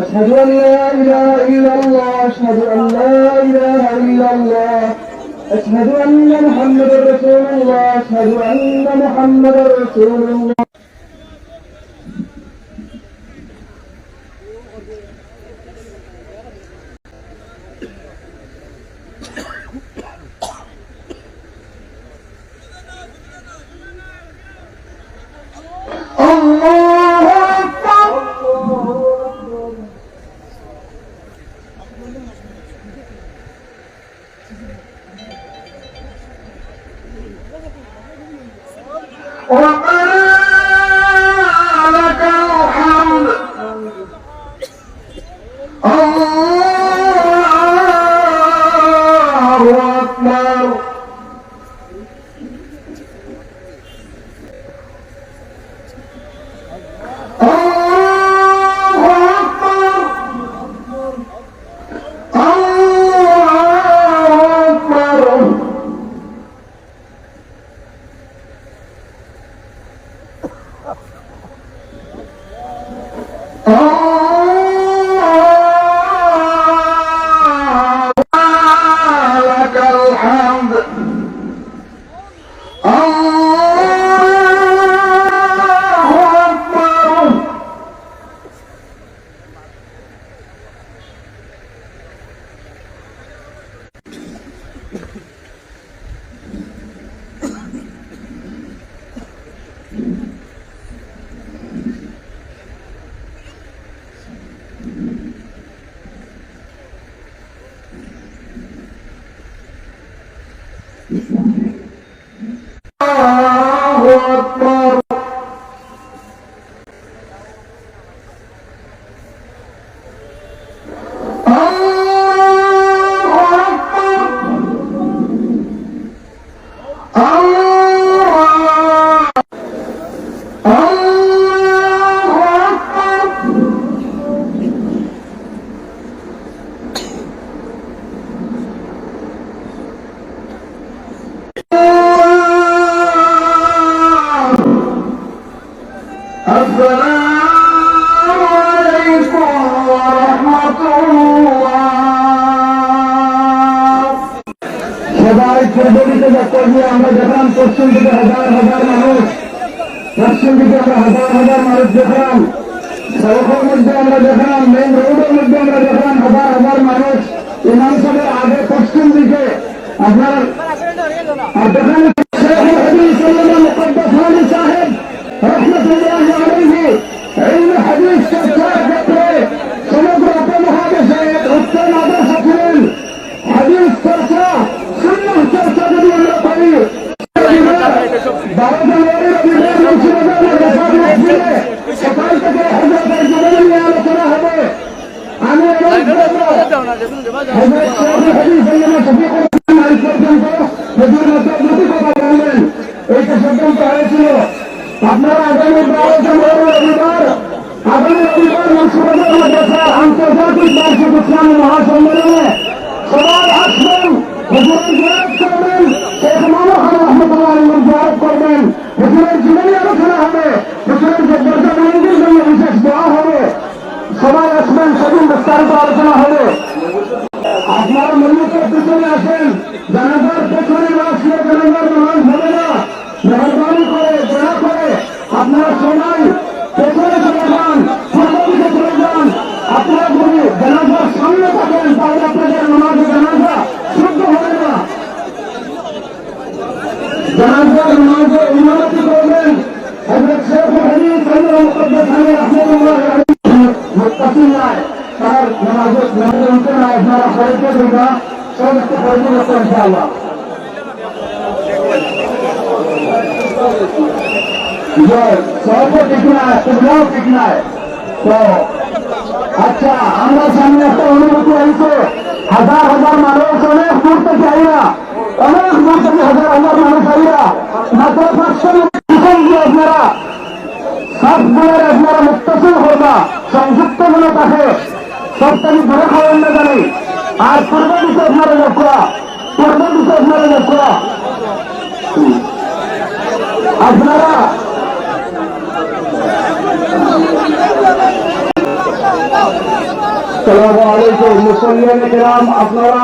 أشهد أن لا إله إلا الله أشهد أن لا إله إلا الله أشهد أن محمدا رسول الله أشهد أن محمدا رسول الله আমরা দেখলাম পশ্চিম দিকে হাজার হাজার মানুষ, পশ্চিম দিকে আমরা হাজার হাজার মানুষ দেখলাম, সড়কের মধ্যে আমরা দেখলাম, মেইন রোডের মধ্যে আমরা দেখলাম হাজার হাজার মানুষ ইমাম সাহেবের আগে পশ্চিম দিকে আপনার দেখেন সাহেব রহমতুল্লাহ আলাইহি এই হাদিস চর্চার ক্ষেত্রে সমগ্র উপমহাদেশে উত্তম আদর্শ ছিলেন। হাদিস চর্চা সুন্নাহ চর্চা যদি আমরা করি 12 জানুয়ারির সকাল থেকে হযরতের জীবন নিয়ে আলোচনা হবে। আমি এইটা সিদ্ধান্ত হয়েছিল আপনারা আগামী 12 জানুয়ারি রবিবার মুন্সিগঞ্জের মাদ্রাসা আন্তর্জাতিক বার্ষিক ইসলামী মহাসম্মেলনে সবাই আসবেন, হুজুরের জিয়ারত করবেন, শেখ মামুন রহমতুল্লাহ আলাইহির জিয়ারত করবেন, হুজুরের জীবনী আলোচনা হবে, হুজুরের দরজা বন্ধের জন্য বিশেষ দোয়া হবে। সবাই আসবেন, সেদিন বিস্তারিত আলোচনা হবে। আপনারা মন্দিরের পিছনে আসেন, জানাজার পেছনে না আসলে জানাজার নামাজ হবে না। মেহরবানি করে দয়া করে আপনারা সবাই পেছনে চলে যান, পূর্বদিকে চলে যান। আপনারা যদি জানাজার সামনে থাকেন তাহলে আপনাদের নামাজে জানাজা শুদ্ধ হবে না। জানাজার নামাজে ইমামতি করবেন হযরত শেখ হাদিস মুকদ্দাস আলী রাহমাতুল্লাহ আলাইহি মুত্তাসিল্লাহ তার নামাজে উঠে না। আপনারা সবাইকে দেবা সব একটু পরিচয় করতে ইনশাআল্লাহ। সব ঠিক না, সেগুলোও ঠিক নাই। তো আচ্ছা, আমরা সামনে একটা অনুভূতি হয়েছে, হাজার হাজার মানুষ অনেক দূর থেকে আইরা, অনেক দূর থেকে হাজার হাজার মানুষ আইরা মাত্র 500 দিয়ে আপনারা সবগুলোর আপনারা মুক্তশীল করবা, সংযুক্ত মনে থাকে সবটাকে ধরে খাওয়ান না জানি। আর পূর্ব দিকে আপনারা লক্ষ্য, পূর্ব দিকে আপনারা লক্ষ্য আপনারা আসসালামু আলাইকুম মুসল্লিয়ান কিরাম, আপনারা